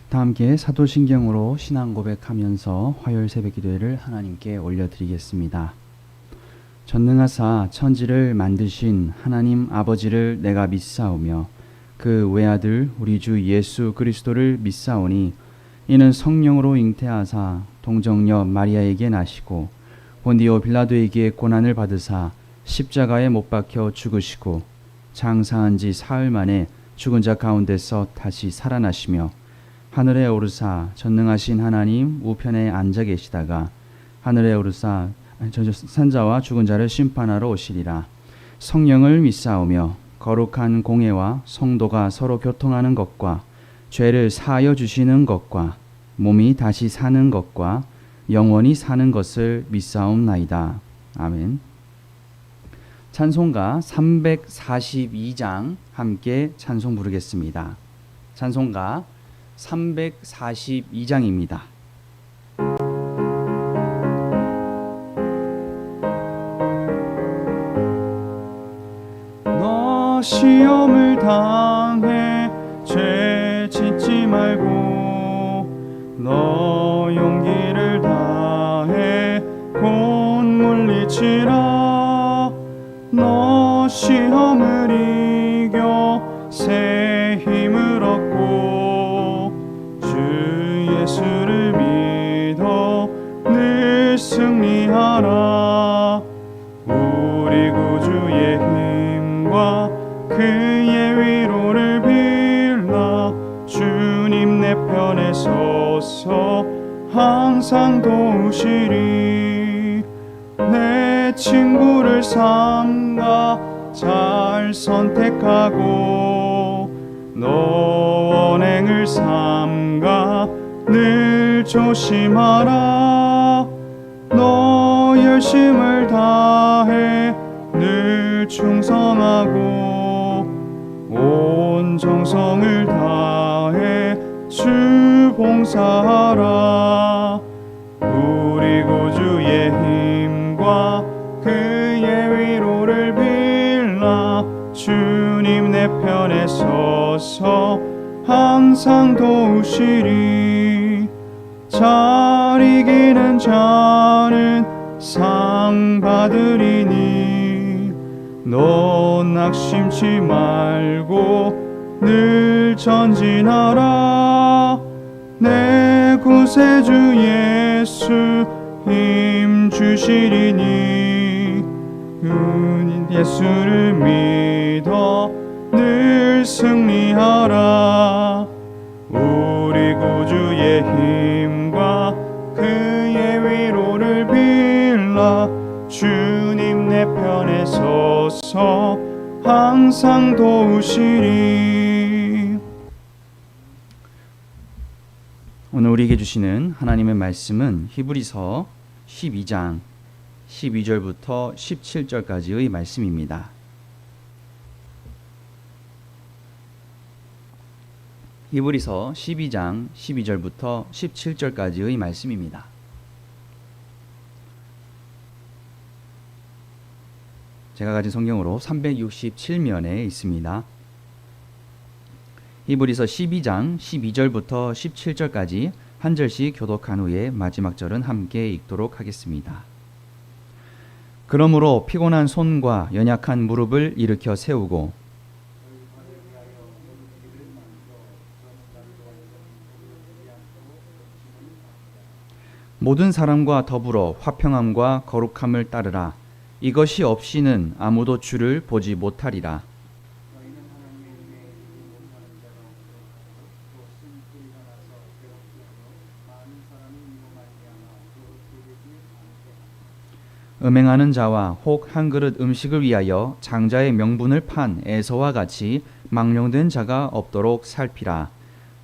다 함께 사도신경으로 신앙 고백하면서 화요일 새벽 기도회를 하나님께 올려드리겠습니다. 전능하사 천지를 만드신 하나님 아버지를 내가 믿사오며 그 외아들 우리 주 예수 그리스도를 믿사오니 이는 성령으로 잉태하사 동정녀 마리아에게 나시고 본디오 빌라도에게 고난을 받으사 십자가에 못 박혀 죽으시고 장사한 지 사흘 만에 죽은 자 가운데서 다시 살아나시며 하늘에 오르사 전능하신 하나님 우편에 앉아 계시다가 하늘에 오르사 산자와 죽은 자를 심판하러 오시리라. 성령을 믿사오며 거룩한 공예와 성도가 서로 교통하는 것과 죄를 사하여 주시는 것과 몸이 다시 사는 것과 영원히 사는 것을 믿사옵나이다. 아멘. 찬송가 342장 함께 찬송 부르겠습니다. 찬송가 342장입니다. 너 시험을 당해 죄 짓지 말고 너 용기를 다해 곧 물리치라. 너 시험을 이겨 새 힘을 얻고 주 예수를 믿어 늘 승리하라. 우리 구주의 힘과 그의 위로를 빌라. 주님 내 편에 서서 항상 도우시리. 내 친구를 삼가 잘 선택하고 너 언행을 삼가 늘 조심하라. 너 열심을 다해 늘 충성하고 온 정성을 다해 주 봉사하라. 우리 구주의 힘과 그의 위로를 빌라. 주님 내 편에 서서 항상 도우시리. 잘 이기는 자는 상 받으리니 너 낙심치 말고 늘 전진하라. 내 구세주 예수 힘 주시리니 예수를 믿어 늘 승리하라. 우리 구주의 힘과 그의 위로를 빌라. 주님 내 편에 서서 항상 도우시리. 오늘 우리에게 주시는 하나님의 말씀은 히브리서 12장 12절부터 17절까지의 말씀입니다. 히브리서 12장 12절부터 17절까지의 말씀입니다. 제가 가진 성경으로 367면에 있습니다. 히브리서 12장 12절부터 17절까지 한 절씩 교독한 후에 마지막 절은 함께 읽도록 하겠습니다. 그러므로 피곤한 손과 연약한 무릎을 일으켜 세우고 모든 사람과 더불어 화평함과 거룩함을 따르라. 이것이 없이는 아무도 주를 보지 못하리라. 음행하는 자와 혹 한 그릇 음식을 위하여 장자의 명분을 판 에서와 같이 망령된 자가 없도록 살피라.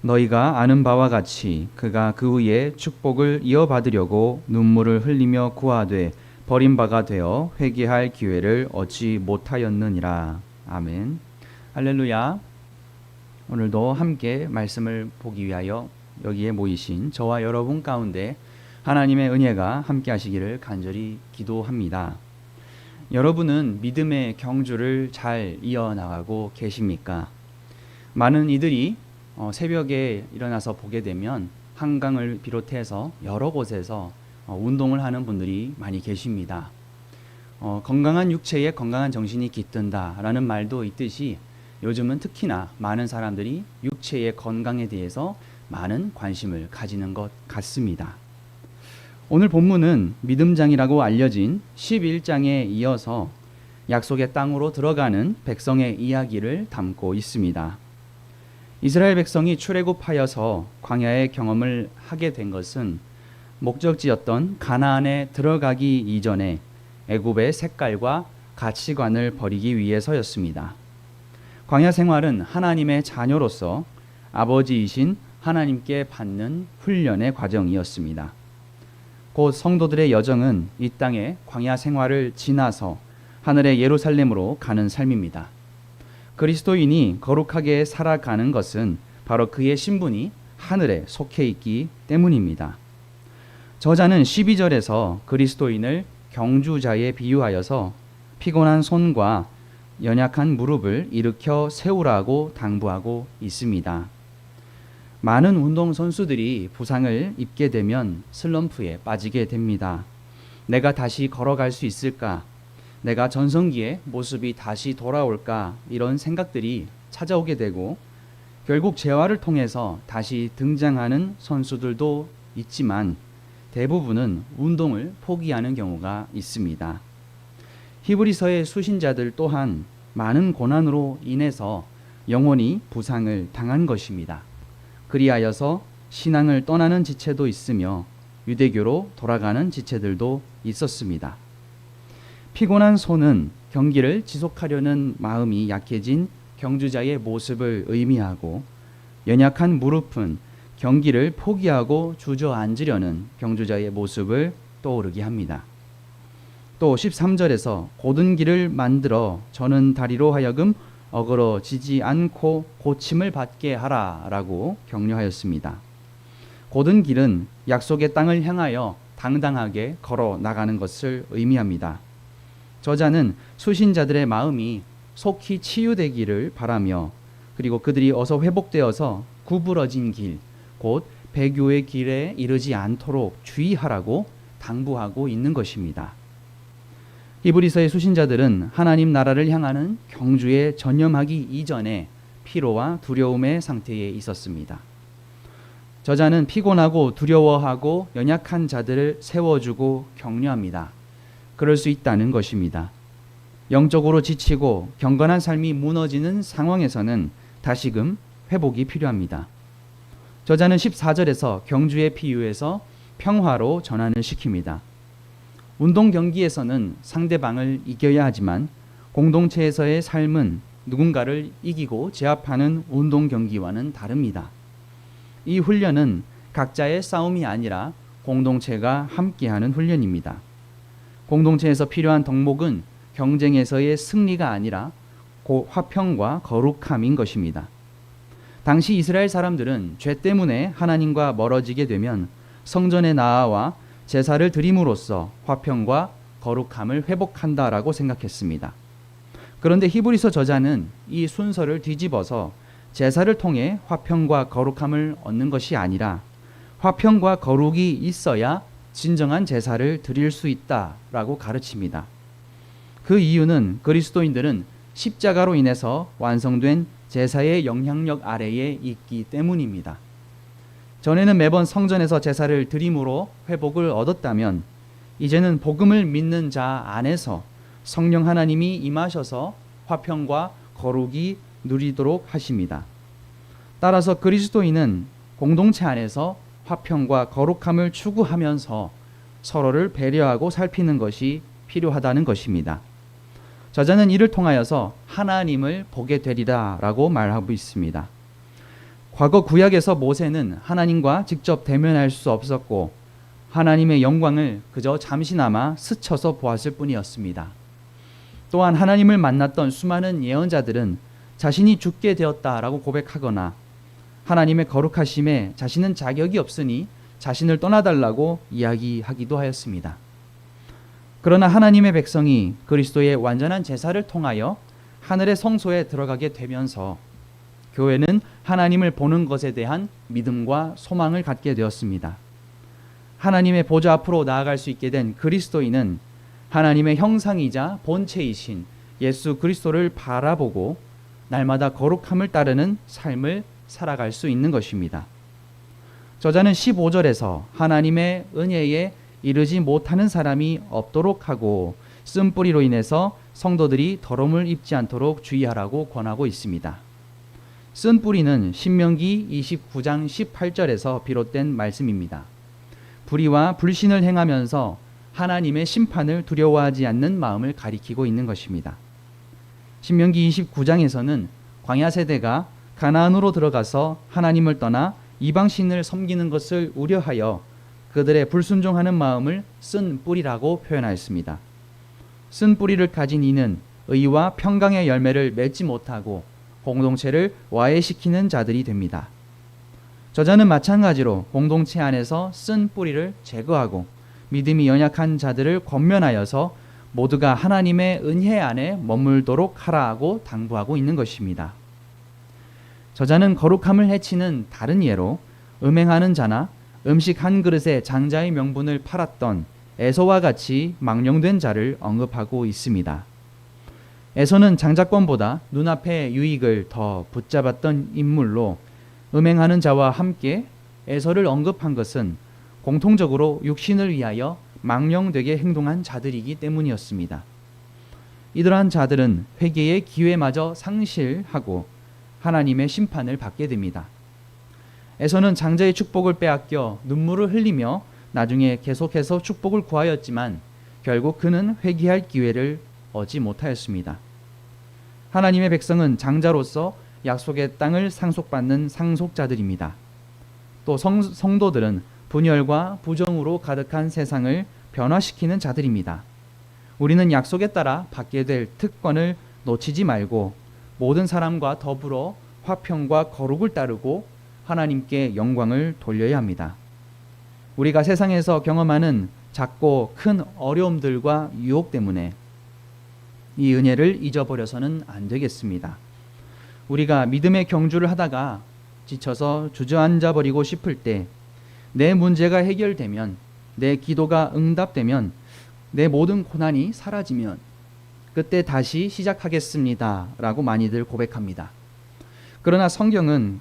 너희가 아는 바와 같이 그가 그 후에 축복을 이어받으려고 눈물을 흘리며 구하되 버림바가 되어 회개할 기회를 얻지 못하였느니라. 아멘. 할렐루야. 오늘도 함께 말씀을 보기 위하여 여기에 모이신 저와 여러분 가운데 하나님의 은혜가 함께 하시기를 간절히 기도합니다. 여러분은 믿음의 경주를 잘 이어나가고 계십니까? 많은 이들이 새벽에 일어나서 보게 되면 한강을 비롯해서 여러 곳에서 운동을 하는 분들이 많이 계십니다. 건강한 육체에 건강한 정신이 깃든다라는 말도 있듯이 요즘은 특히나 많은 사람들이 육체의 건강에 대해서 많은 관심을 가지는 것 같습니다. 오늘 본문은 믿음장이라고 알려진 11장에 이어서 약속의 땅으로 들어가는 백성의 이야기를 담고 있습니다. 이스라엘 백성이 출애굽하여서 광야의 경험을 하게 된 것은 목적지였던 가나안에 들어가기 이전에 애굽의 색깔과 가치관을 버리기 위해서였습니다. 광야 생활은 하나님의 자녀로서 아버지이신 하나님께 받는 훈련의 과정이었습니다. 곧 성도들의 여정은 이 땅의 광야 생활을 지나서 하늘의 예루살렘으로 가는 삶입니다. 그리스도인이 거룩하게 살아가는 것은 바로 그의 신분이 하늘에 속해 있기 때문입니다. 저자는 12절에서 그리스도인을 경주자에 비유하여서 피곤한 손과 연약한 무릎을 일으켜 세우라고 당부하고 있습니다. 많은 운동선수들이 부상을 입게 되면 슬럼프에 빠지게 됩니다. 내가 다시 걸어갈 수 있을까? 내가 전성기의 모습이 다시 돌아올까? 이런 생각들이 찾아오게 되고 결국 재활을 통해서 다시 등장하는 선수들도 있지만 대부분은 운동을 포기하는 경우가 있습니다. 히브리서의 수신자들 또한 많은 고난으로 인해서 영원히 부상을 당한 것입니다. 그리하여서 신앙을 떠나는 지체도 있으며 유대교로 돌아가는 지체들도 있었습니다. 피곤한 손은 경기를 지속하려는 마음이 약해진 경주자의 모습을 의미하고 연약한 무릎은 경기를 포기하고 주저앉으려는 경주자의 모습을 떠오르게 합니다. 또 13절에서 곧은 길을 만들어 저는 다리로 하여금 어그러지지 않고 고침을 받게 하라 라고 격려하였습니다. 곧은 길은 약속의 땅을 향하여 당당하게 걸어 나가는 것을 의미합니다. 저자는 수신자들의 마음이 속히 치유되기를 바라며 그리고 그들이 어서 회복되어서 구부러진 길, 곧 배교의 길에 이르지 않도록 주의하라고 당부하고 있는 것입니다. 히브리서의 수신자들은 하나님 나라를 향하는 경주에 전념하기 이전에 피로와 두려움의 상태에 있었습니다. 저자는 피곤하고 두려워하고 연약한 자들을 세워주고 격려합니다. 그럴 수 있다는 것입니다. 영적으로 지치고 경건한 삶이 무너지는 상황에서는 다시금 회복이 필요합니다. 저자는 14절에서 경주의 비유에서 평화로 전환을 시킵니다. 운동 경기에서는 상대방을 이겨야 하지만 공동체에서의 삶은 누군가를 이기고 제압하는 운동 경기와는 다릅니다. 이 훈련은 각자의 싸움이 아니라 공동체가 함께하는 훈련입니다. 공동체에서 필요한 덕목은 경쟁에서의 승리가 아니라 화평과 거룩함인 것입니다. 당시 이스라엘 사람들은 죄 때문에 하나님과 멀어지게 되면 성전에 나아와 제사를 드림으로써 화평과 거룩함을 회복한다라고 생각했습니다. 그런데 히브리서 저자는 이 순서를 뒤집어서 제사를 통해 화평과 거룩함을 얻는 것이 아니라 화평과 거룩이 있어야 진정한 제사를 드릴 수 있다라고 가르칩니다. 그 이유는 그리스도인들은 십자가로 인해서 완성된 제사의 영향력 아래에 있기 때문입니다. 전에는 매번 성전에서 제사를 드림으로 회복을 얻었다면 이제는 복음을 믿는 자 안에서 성령 하나님이 임하셔서 화평과 거룩이 누리도록 하십니다. 따라서 그리스도인은 공동체 안에서 화평과 거룩함을 추구하면서 서로를 배려하고 살피는 것이 필요하다는 것입니다. 저자는 이를 통하여서 하나님을 보게 되리라 라고 말하고 있습니다. 과거 구약에서 모세는 하나님과 직접 대면할 수 없었고 하나님의 영광을 그저 잠시나마 스쳐서 보았을 뿐이었습니다. 또한 하나님을 만났던 수많은 예언자들은 자신이 죽게 되었다라고 고백하거나 하나님의 거룩하심에 자신은 자격이 없으니 자신을 떠나달라고 이야기하기도 하였습니다. 그러나 하나님의 백성이 그리스도의 완전한 제사를 통하여 하늘의 성소에 들어가게 되면서 교회는 하나님을 보는 것에 대한 믿음과 소망을 갖게 되었습니다. 하나님의 보좌 앞으로 나아갈 수 있게 된 그리스도인은 하나님의 형상이자 본체이신 예수 그리스도를 바라보고 날마다 거룩함을 따르는 삶을 살아갈 수 있는 것입니다. 저자는 15절에서 하나님의 은혜에 이르지 못하는 사람이 없도록 하고 쓴뿌리로 인해서 성도들이 더러움을 입지 않도록 주의하라고 권하고 있습니다. 쓴뿌리는 신명기 29장 18절에서 비롯된 말씀입니다. 불의와 불신을 행하면서 하나님의 심판을 두려워하지 않는 마음을 가리키고 있는 것입니다. 신명기 29장에서는 광야 세대가 가나안으로 들어가서 하나님을 떠나 이방신을 섬기는 것을 우려하여 그들의 불순종하는 마음을 쓴 뿌리라고 표현하였습니다. 쓴 뿌리를 가진 이는 의와 평강의 열매를 맺지 못하고 공동체를 와해시키는 자들이 됩니다. 저자는 마찬가지로 공동체 안에서 쓴 뿌리를 제거하고 믿음이 연약한 자들을 권면하여서 모두가 하나님의 은혜 안에 머물도록 하라고 당부하고 있는 것입니다. 저자는 거룩함을 해치는 다른 예로 음행하는 자나 음식 한 그릇에 장자의 명분을 팔았던 에서와 같이 망령된 자를 언급하고 있습니다. 에서는 장자권보다 눈앞의 유익을 더 붙잡았던 인물로 음행하는 자와 함께 에서를 언급한 것은 공통적으로 육신을 위하여 망령되게 행동한 자들이기 때문이었습니다. 이러한 자들은 회개의 기회마저 상실하고 하나님의 심판을 받게 됩니다. 에서는 장자의 축복을 빼앗겨 눈물을 흘리며 나중에 계속해서 축복을 구하였지만 결국 그는 회개할 기회를 얻지 못하였습니다. 하나님의 백성은 장자로서 약속의 땅을 상속받는 상속자들입니다. 또 성도들은 분열과 부정으로 가득한 세상을 변화시키는 자들입니다. 우리는 약속에 따라 받게 될 특권을 놓치지 말고 모든 사람과 더불어 화평과 거룩을 따르고 하나님께 영광을 돌려야 합니다. 우리가 세상에서 경험하는 작고 큰 어려움들과 유혹 때문에 이 은혜를 잊어버려서는 안 되겠습니다. 우리가 믿음의 경주를 하다가 지쳐서 주저앉아 버리고 싶을 때, 내 문제가 해결되면, 내 기도가 응답되면, 내 모든 고난이 사라지면 그때 다시 시작하겠습니다 라고 많이들 고백합니다. 그러나 성경은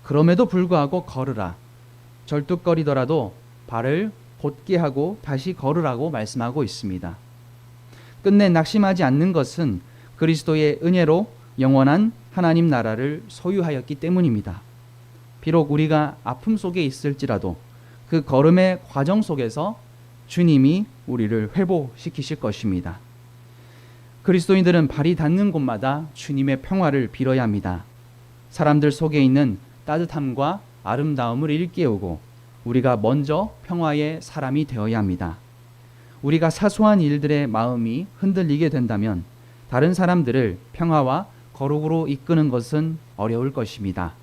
그럼에도 불구하고 걸으라, 절뚝거리더라도 발을 곧게 하고 다시 걸으라고 말씀하고 있습니다. 끝내 낙심하지 않는 것은 그리스도의 은혜로 영원한 하나님 나라를 소유하였기 때문입니다. 비록 우리가 아픔 속에 있을지라도 그 걸음의 과정 속에서 주님이 우리를 회복시키실 것입니다. 그리스도인들은 발이 닿는 곳마다 주님의 평화를 빌어야 합니다. 사람들 속에 있는 따뜻함과 아름다움을 일깨우고 우리가 먼저 평화의 사람이 되어야 합니다. 우리가 사소한 일들의 마음이 흔들리게 된다면 다른 사람들을 평화와 거룩으로 이끄는 것은 어려울 것입니다.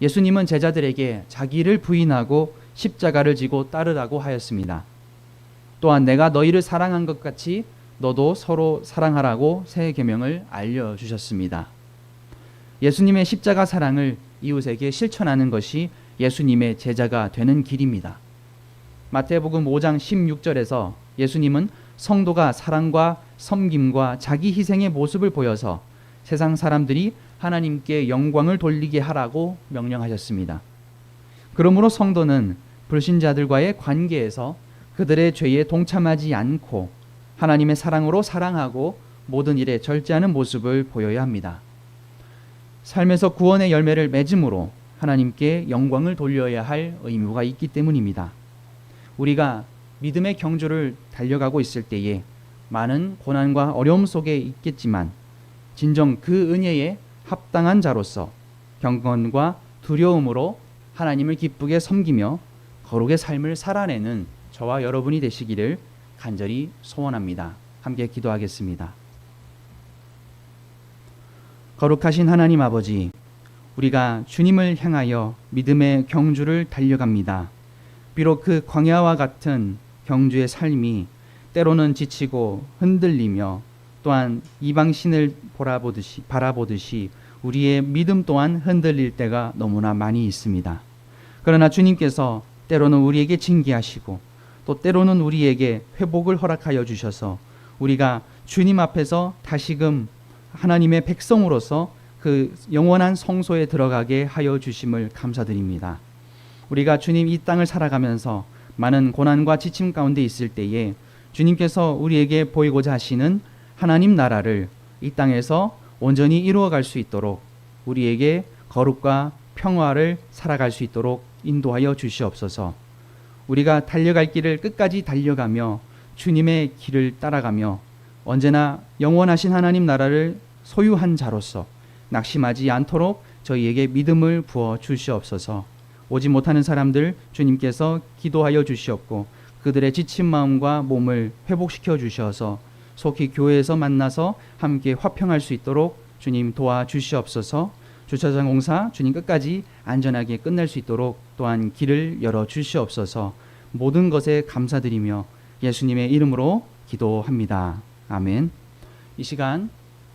예수님은 제자들에게 자기를 부인하고 십자가를 지고 따르라고 하였습니다. 또한 내가 너희를 사랑한 것 같이 너도 서로 사랑하라고 새 계명을 알려주셨습니다. 예수님의 십자가 사랑을 이웃에게 실천하는 것이 예수님의 제자가 되는 길입니다. 마태복음 5장 16절에서 예수님은 성도가 사랑과 섬김과 자기 희생의 모습을 보여서 세상 사람들이 하나님께 영광을 돌리게 하라고 명령하셨습니다. 그러므로 성도는 불신자들과의 관계에서 그들의 죄에 동참하지 않고 하나님의 사랑으로 사랑하고 모든 일에 절제하는 모습을 보여야 합니다. 삶에서 구원의 열매를 맺음으로 하나님께 영광을 돌려야 할 의무가 있기 때문입니다. 우리가 믿음의 경주를 달려가고 있을 때에 많은 고난과 어려움 속에 있겠지만 진정 그 은혜에 합당한 자로서 경건과 두려움으로 하나님을 기쁘게 섬기며 거룩의 삶을 살아내는 저와 여러분이 되시기를 간절히 소원합니다. 함께 기도하겠습니다. 거룩하신 하나님 아버지, 우리가 주님을 향하여 믿음의 경주를 달려갑니다. 비록 그 광야와 같은 경주의 삶이 때로는 지치고 흔들리며 또한 이방신을 바라보듯이 우리의 믿음 또한 흔들릴 때가 너무나 많이 있습니다. 그러나 주님께서 때로는 우리에게 징계하시고 또 때로는 우리에게 회복을 허락하여 주셔서 우리가 주님 앞에서 다시금 하나님의 백성으로서 그 영원한 성소에 들어가게 하여 주심을 감사드립니다. 우리가 주님 이 땅을 살아가면서 많은 고난과 지침 가운데 있을 때에 주님께서 우리에게 보이고자 하시는 하나님 나라를 이 땅에서 온전히 이루어갈 수 있도록 우리에게 거룩과 평화를 살아갈 수 있도록 인도하여 주시옵소서. 우리가 달려갈 길을 끝까지 달려가며 주님의 길을 따라가며 언제나 영원하신 하나님 나라를 소유한 자로서 낙심하지 않도록 저희에게 믿음을 부어 주시옵소서. 오지 못하는 사람들 주님께서 기도하여 주시옵고 그들의 지친 마음과 몸을 회복시켜 주셔서 속히 교회에서 만나서 함께 화평할 수 있도록 주님 도와주시옵소서. 주차장 공사 주님 끝까지 안전하게 끝낼 수 있도록 또한 길을 열어 주시옵소서. 모든 것에 감사드리며 예수님의 이름으로 기도합니다. 아멘. 이 시간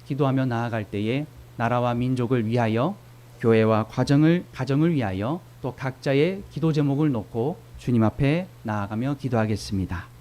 기도하며 나아갈 때에 나라와 민족을 위하여 교회와 가정을 위하여 또 각자의 기도 제목을 놓고 주님 앞에 나아가며 기도하겠습니다.